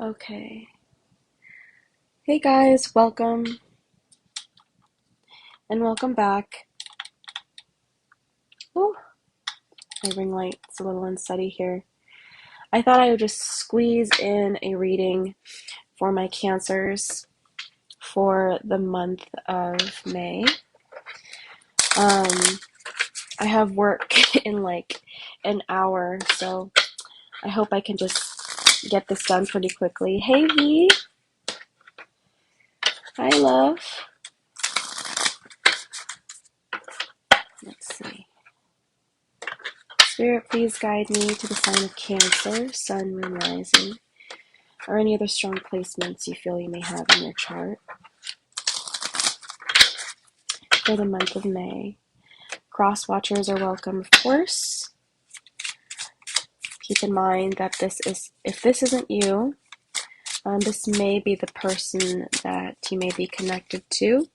Okay. Hey guys, welcome and welcome back. Oh, my ring light's a little unsteady here. I thought I would just squeeze in a reading for my Cancers for the month of May. I have work in like an hour, so I hope I can just get this done pretty quickly. Hey V, hi love. Let's see. Spirit, please guide me to the sign of Cancer, Sun, Moon, Rising, or any other strong placements you feel you may have in your chart for the month of May. Cross watchers are welcome, of course. Keep in mind that if this isn't you, this may be the person that you may be connected to.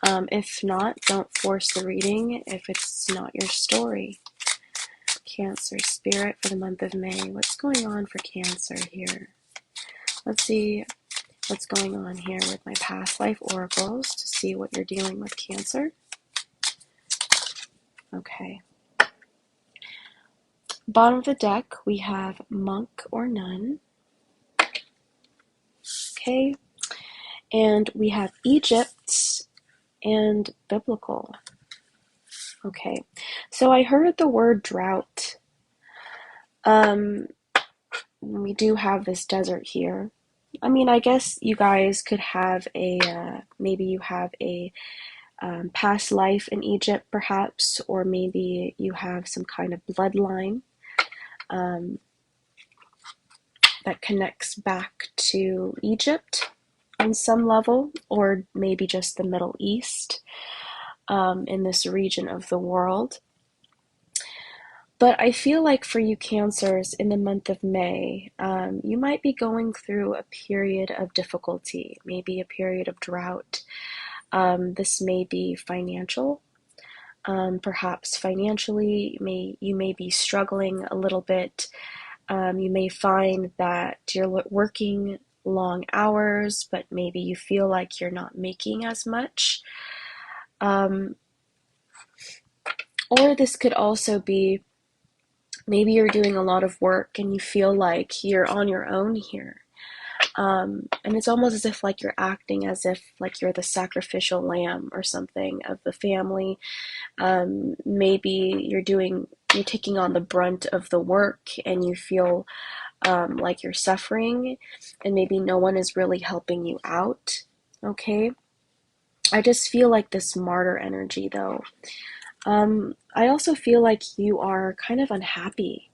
If not, don't force the reading if it's not your story. Cancer Spirit for the month of May. What's going on for Cancer here? Let's see what's going on here with my past life oracles to see what you're dealing with, Cancer. Okay. Bottom of the deck, we have Monk or Nun. Okay. And we have Egypt and Biblical. Okay. So I heard the word drought. We do have this desert here. I mean, I guess you guys could have maybe you have a past life in Egypt, perhaps, or maybe you have some kind of bloodline that connects back to Egypt on some level, or maybe just the Middle East in this region of the world. But I feel like for you Cancers in the month of May, you might be going through a period of difficulty, maybe a period of drought. This may be financial. Perhaps financially, you may be struggling a little bit. You may find that you're working long hours, but maybe you feel like you're not making as much. Or this could also be maybe you're doing a lot of work and you feel like you're on your own here. And it's almost as if like you're acting as if like you're the sacrificial lamb or something of the family. Maybe you're taking on the brunt of the work and you feel like you're suffering and maybe no one is really helping you out. Okay. I just feel like this martyr energy though. I also feel like you are kind of unhappy.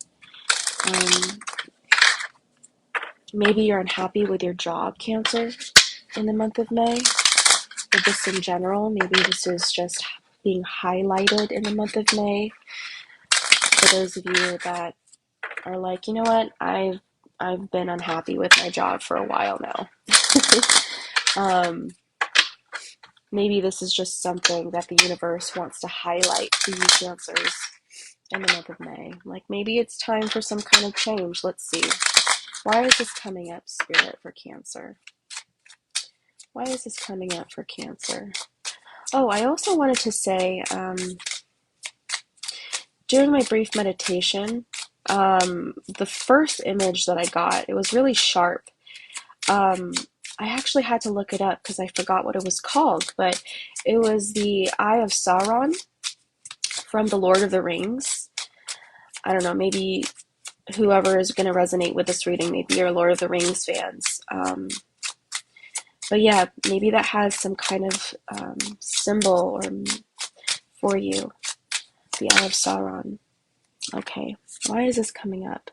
Maybe you're unhappy with your job, Cancer, in the month of May, or just in general. Maybe this is just being highlighted in the month of May. For those of you that are like, you know what, I've been unhappy with my job for a while now. Maybe this is just something that the universe wants to highlight to you Cancers in the month of May. Like maybe it's time for some kind of change. Let's see. Why is this coming up, Spirit, for Cancer? Why is this coming up for Cancer? Oh, I also wanted to say, during my brief meditation, the first image that I got, it was really sharp. I actually had to look it up because I forgot what it was called, but it was the Eye of Sauron from The Lord of the Rings. I don't know, maybe whoever is going to resonate with this reading, maybe you're Lord of the Rings fans. But yeah, maybe that has some kind of symbol for you. The Eye of Sauron. Okay, why is this coming up?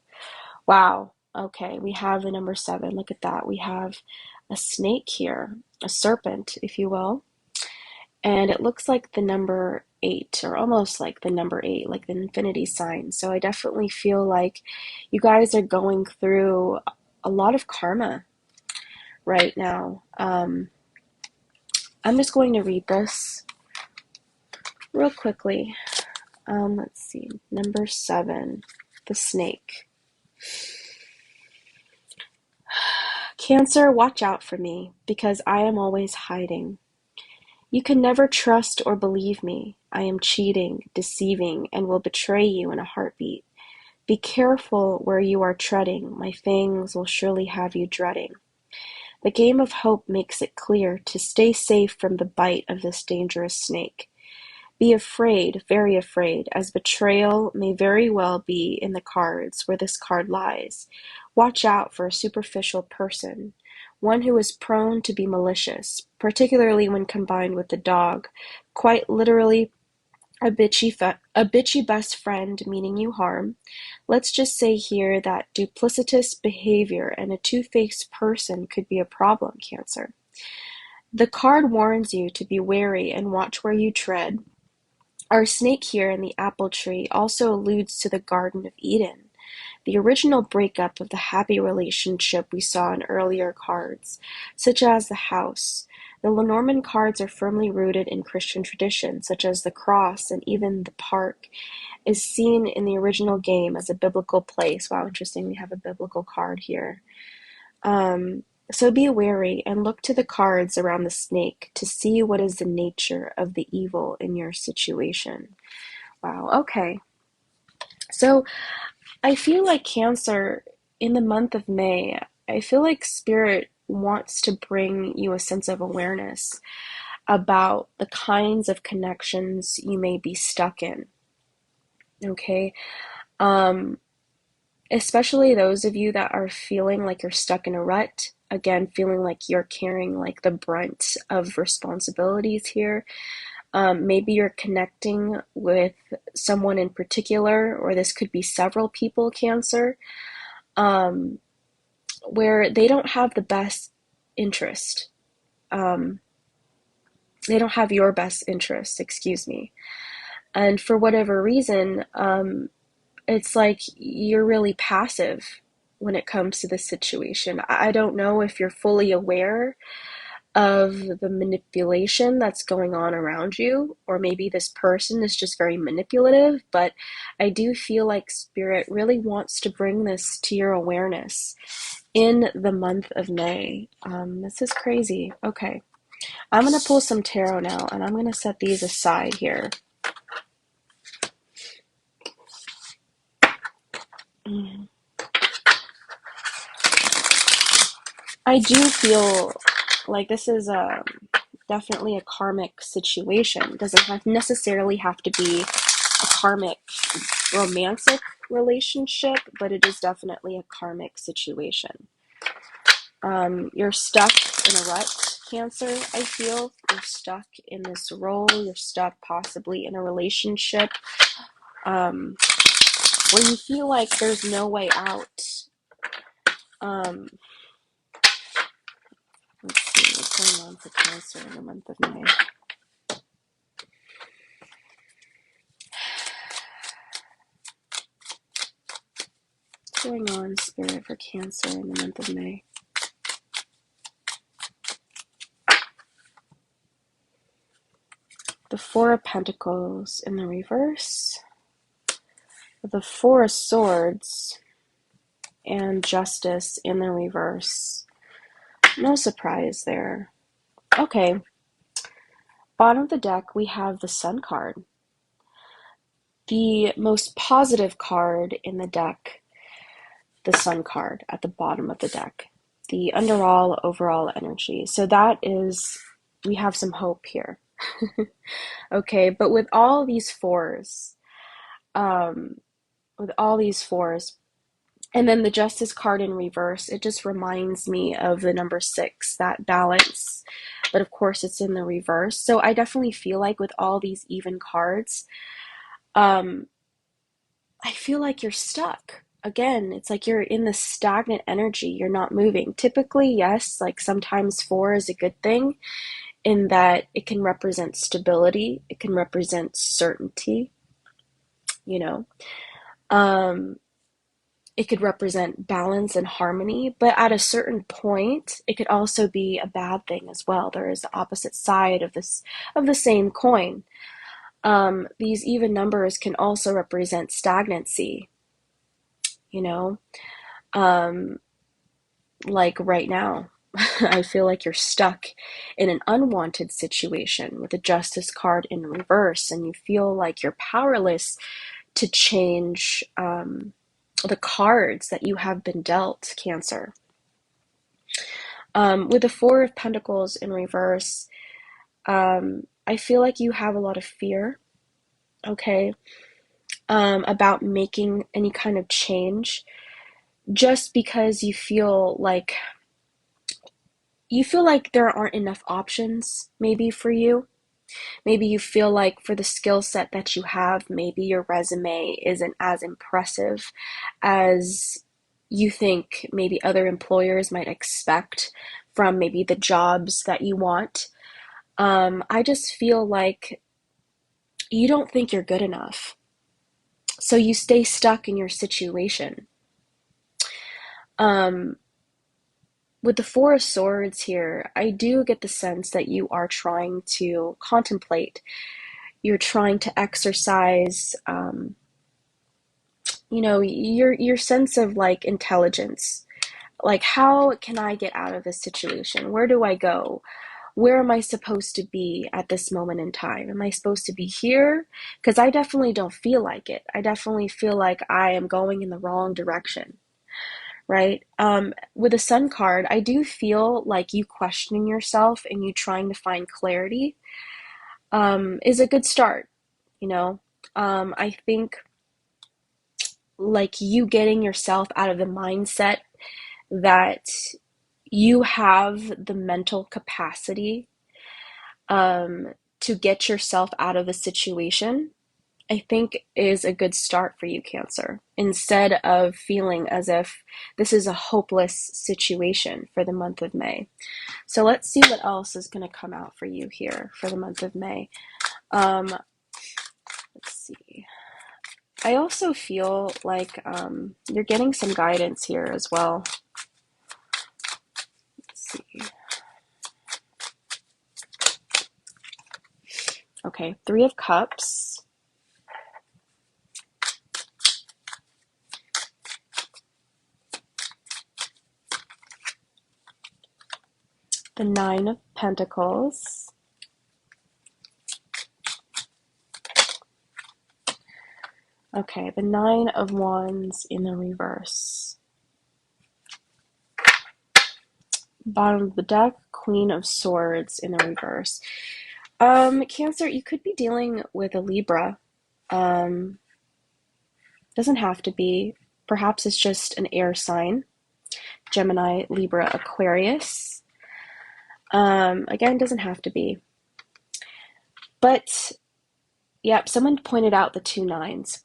Wow, okay, we have the number 7. Look at that. We have a snake here, a serpent, if you will. And it looks like the number 8, or almost like the number 8, like the infinity sign. So I definitely feel like you guys are going through a lot of karma right now. I'm just going to read this real quickly. Let's see, number 7, the snake. Cancer, watch out for me, because I am always hiding. You can never trust or believe me. I am cheating, deceiving, and will betray you in a heartbeat. Be careful where you are treading. My fangs will surely have you dreading. The game of hope makes it clear to stay safe from the bite of this dangerous snake. Be afraid, very afraid, as betrayal may very well be in the cards where this card lies. Watch out for a superficial person, one who is prone to be malicious, particularly when combined with the dog, quite literally a bitchy best friend meaning you harm. Let's just say here that duplicitous behavior and a two-faced person could be a problem, Cancer. The card warns you to be wary and watch where you tread. Our snake here in the apple tree also alludes to the Garden of Eden, the original breakup of the happy relationship we saw in earlier cards, such as the house. The Lenormand cards are firmly rooted in Christian tradition, such as the cross and even the park is seen in the original game as a biblical place. Wow, interesting, we have a biblical card here. So be wary and look to the cards around the snake to see what is the nature of the evil in your situation. Wow, okay. So I feel like Cancer, in the month of May, I feel like Spirit wants to bring you a sense of awareness about the kinds of connections you may be stuck in. Okay? Um, Especially those of you that are feeling like you're stuck in a rut, again, feeling like you're carrying like the brunt of responsibilities here. Maybe you're connecting with someone in particular, or this could be several people, Cancer, um, where they don't have the best interest. Um, they don't have your best interest, excuse me. And for whatever reason, it's like you're really passive when it comes to this situation. I don't know if you're fully aware of the manipulation that's going on around you, or maybe this person is just very manipulative, but I do feel like Spirit really wants to bring this to your awareness in the month of May. This is crazy. Okay, I'm going to pull some tarot now, and I'm going to set these aside here. I do feel like this is definitely a karmic situation. It doesn't necessarily have to be a karmic romantic relationship, but it is definitely a karmic situation. You're stuck in a rut, Cancer, I feel. You're stuck in this role. You're stuck possibly in a relationship where you feel like there's no way out. Let's see what's going on for Cancer in the month of May. What's going on, Spirit, for Cancer in the month of May? The Four of Pentacles in the reverse, the Four of Swords, and Justice in the reverse. No surprise there. Okay. Bottom of the deck, we have the Sun card. The most positive card in the deck, the Sun card at the bottom of the deck. The overall energy. So that is, we have some hope here. Okay, but with all these fours, and then the Justice card in reverse, it just reminds me of the number 6, that balance. But of course, it's in the reverse. So I definitely feel like with all these even cards, I feel like you're stuck. Again, it's like you're in this stagnant energy. You're not moving. Typically, yes, like sometimes 4 is a good thing in that it can represent stability. It can represent certainty, you know. It could represent balance and harmony, but at a certain point, it could also be a bad thing as well. There is the opposite side of the same coin. These even numbers can also represent stagnancy, you know. like right now. I feel like you're stuck in an unwanted situation with the Justice card in reverse, and you feel like you're powerless to change the cards that you have been dealt, Cancer. With the Four of Pentacles in reverse, I feel like you have a lot of fear, okay, about making any kind of change, just because you feel like there aren't enough options maybe for you. Maybe you feel like for the skill set that you have, maybe your resume isn't as impressive as you think maybe other employers might expect from maybe the jobs that you want. I just feel like you don't think you're good enough. So you stay stuck in your situation. Um, with the Four of Swords here, I do get the sense that you are trying to contemplate. You're trying to exercise, your sense of like intelligence. Like, how can I get out of this situation? Where do I go? Where am I supposed to be at this moment in time? Am I supposed to be here? Because I definitely don't feel like it. I definitely feel like I am going in the wrong direction, right? With the Sun card, I do feel like you questioning yourself and you trying to find clarity is a good start, you know? I think like you getting yourself out of the mindset that you have the mental capacity um, to get yourself out of a situation, I think is a good start for you, Cancer, instead of feeling as if this is a hopeless situation for the month of May. So let's see what else is going to come out for you here for the month of May. Um, let's see. I also feel like you're getting some guidance here as well. Let's see. Okay, Three of Cups. The Nine of Pentacles. Okay, the Nine of Wands in the reverse. Bottom of the deck, Queen of Swords in the reverse. Cancer, you could be dealing with a Libra. Doesn't have to be. Perhaps it's just an air sign. Gemini, Libra, Aquarius. Again, doesn't have to be. But, yep, someone pointed out the two nines.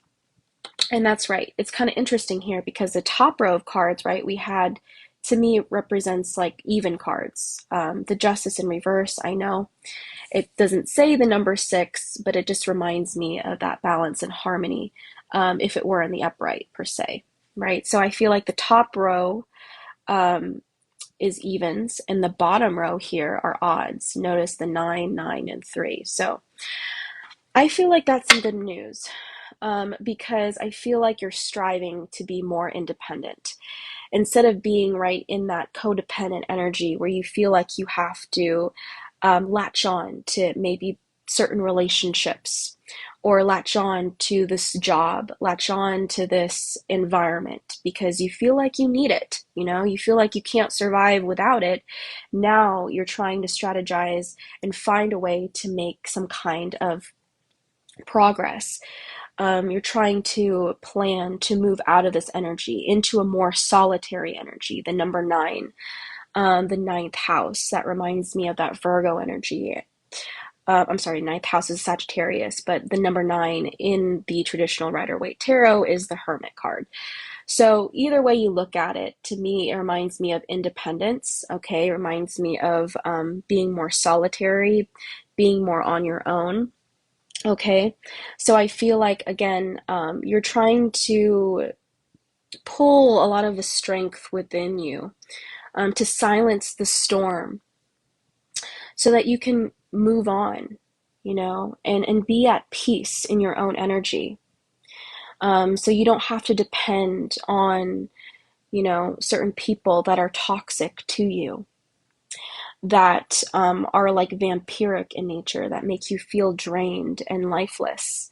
And that's right. It's kind of interesting here because the top row of cards, right, we had, to me, represents like even cards. The Justice in reverse, I know. It doesn't say the number 6, but it just reminds me of that balance and harmony if it were in the upright, per se, right? So I feel like the top row is evens, and the bottom row here are odds. Notice the 9, 9, and 3. So I feel like that's some good news because I feel like you're striving to be more independent instead of being right in that codependent energy where you feel like you have to latch on to maybe certain relationships or latch on to this job, latch on to this environment because you feel like you need it. You feel like you can't survive without it. Now you're trying to strategize and find a way to make some kind of progress. You're trying to plan to move out of this energy into a more solitary energy, the number 9, the ninth house. That reminds me of that Virgo energy. I'm sorry, ninth house is Sagittarius, but the number 9 in the traditional Rider-Waite Tarot is the Hermit card. So either way you look at it, to me, it reminds me of independence, okay? It reminds me of being more solitary, being more on your own. Okay, so I feel like, again, you're trying to pull a lot of the strength within you to silence the storm so that you can move on, and be at peace in your own energy. So you don't have to depend on certain people that are toxic to you, that are like vampiric in nature, that make you feel drained and lifeless,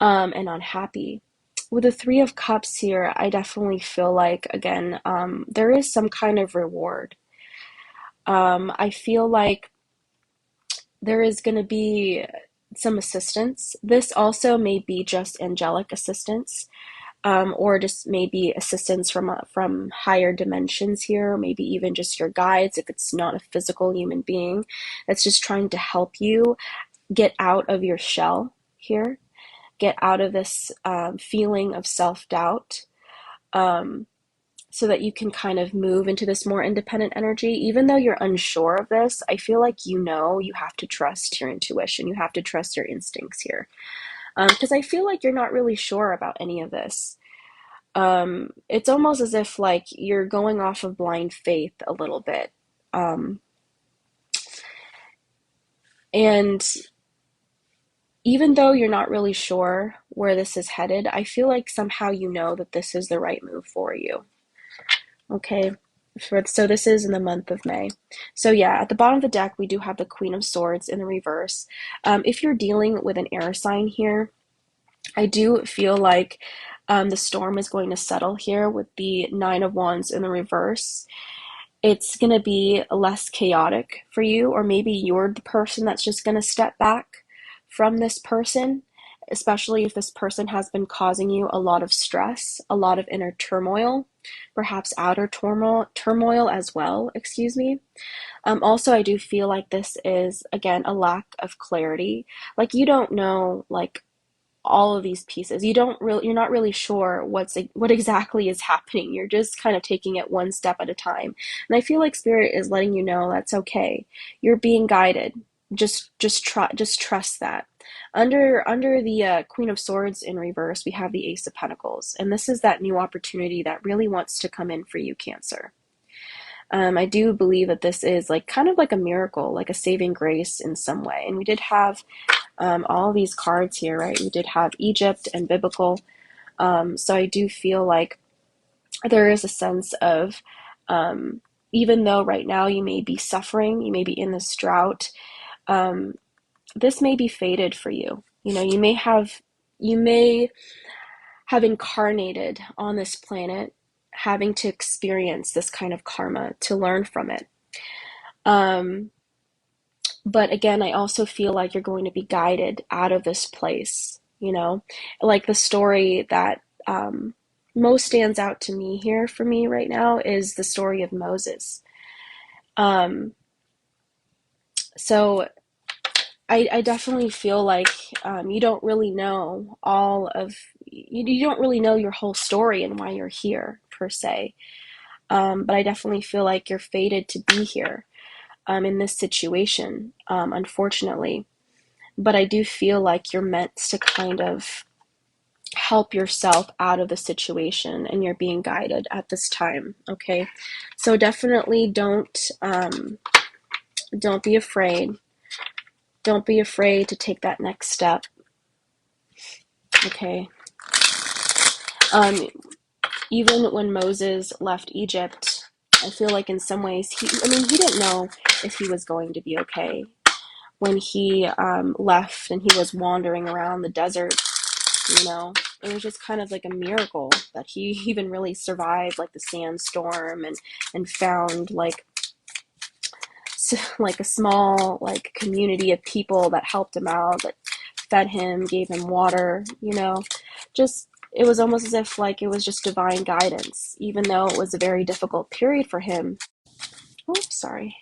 and unhappy. With the Three of Cups here, I definitely feel like, again, there is some kind of reward. I feel like there is going to be some assistance. This also may be just angelic assistance, or just maybe assistance from higher dimensions here, or maybe even just your guides if it's not a physical human being that's just trying to help you get out of your shell here, get out of this feeling of self-doubt, um, so that you can kind of move into this more independent energy. Even though you're unsure of this, I feel like you have to trust your intuition. You have to trust your instincts here. Because I feel like you're not really sure about any of this. It's almost as if like you're going off of blind faith a little bit. And even though you're not really sure where this is headed, I feel like somehow you know that this is the right move for you. Okay, so this is in the month of May. So yeah, at the bottom of the deck, we do have the Queen of Swords in the reverse. If you're dealing with an air sign here, I do feel like the storm is going to settle here with the Nine of Wands in the reverse. It's going to be less chaotic for you, or maybe you're the person that's just going to step back from this person, especially if this person has been causing you a lot of stress, a lot of inner turmoil, perhaps outer turmoil as well, excuse me. Also, I do feel like this is, again, a lack of clarity. Like you don't know, like, all of these pieces. You're not really sure what exactly is happening. You're just kind of taking it one step at a time. And I feel like Spirit is letting you know that's okay. You're being guided. Just trust that. Under the Queen of Swords in reverse, we have the Ace of Pentacles, and this is that new opportunity that really wants to come in for you, Cancer. I do believe that this is like kind of like a miracle, like a saving grace in some way. And we did have all these cards here, right? We did have Egypt and biblical. So I do feel like there is a sense of, even though right now you may be suffering, you may be in this drought, this may be fated for you. You may have incarnated on this planet having to experience this kind of karma to learn from it. But again, I also feel like you're going to be guided out of this place, like the story that most stands out to me here for me right now is the story of Moses. So I definitely feel like you don't really know you don't really know your whole story and why you're here per se. But I definitely feel like you're fated to be here in this situation, unfortunately. But I do feel like you're meant to kind of help yourself out of the situation, and you're being guided at this time, okay? So definitely don't be afraid. Don't be afraid to take that next step, okay? Even when Moses left Egypt, I feel like in some ways, he didn't know if he was going to be okay. When he left and he was wandering around the desert, it was just kind of like a miracle that he even really survived like the sandstorm, and found like a small like community of people that helped him out, that fed him, gave him water, just it was almost as if like it was just divine guidance, even though it was a very difficult period for him. Oops, sorry.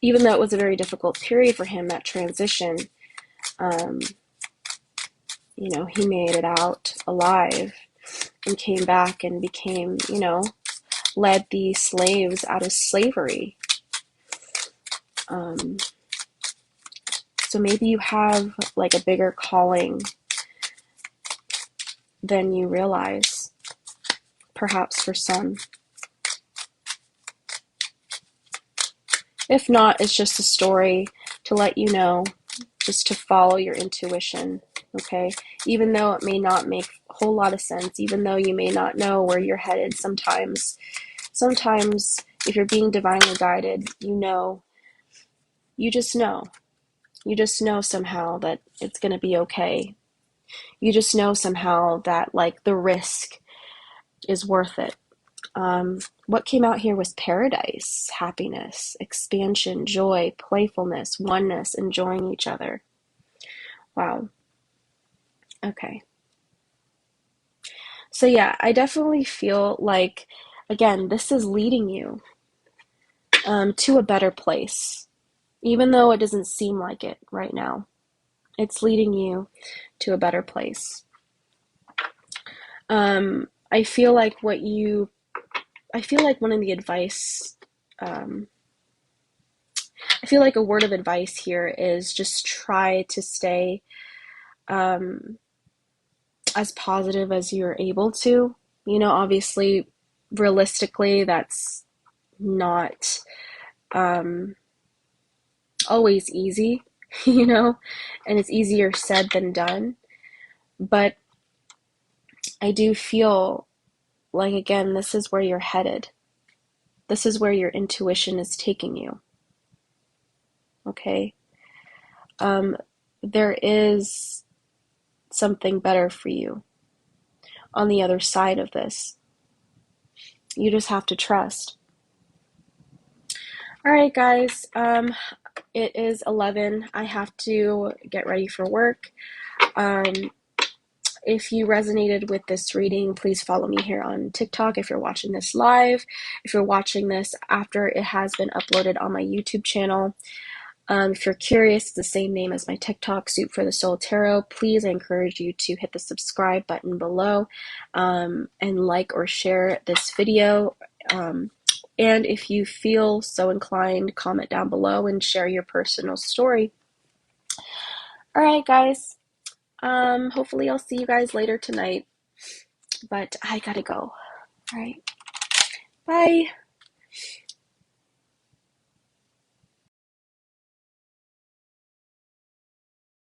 Even though it was a very difficult period for him, that transition, he made it out alive and came back and became, led the slaves out of slavery. So maybe you have like a bigger calling than you realize, perhaps for some. If not, it's just a story to let you know just to follow your intuition, okay? Even though it may not make a whole lot of sense, even though you may not know where you're headed sometimes, if you're being divinely guided, you just know. You just know somehow that it's going to be okay. You just know somehow that, like, the risk is worth it. What came out here was paradise, happiness, expansion, joy, playfulness, oneness, enjoying each other. Wow. Okay. So yeah, I definitely feel like, again, this is leading you to a better place, even though it doesn't seem like it right now. It's leading you to a better place. I feel like one of the advice, I feel like a word of advice here is just try to stay as positive as you're able to. Obviously, realistically, that's not always easy, and it's easier said than done. But I do feel like, again, this is where you're headed. This is where your intuition is taking you. Okay? There is something better for you on the other side of this. You just have to trust. All right, guys. It is 11. I have to get ready for work. If you resonated with this reading, please follow me here on TikTok if you're watching this live. If you're watching this after it has been uploaded on my YouTube channel. If you're curious, it's the same name as my TikTok, Soup for the Soul Tarot. Please, I encourage you to hit the subscribe button below and like or share this video. And if you feel so inclined, comment down below and share your personal story. All right, guys. Hopefully I'll see you guys later tonight, but I gotta go. All right. Bye.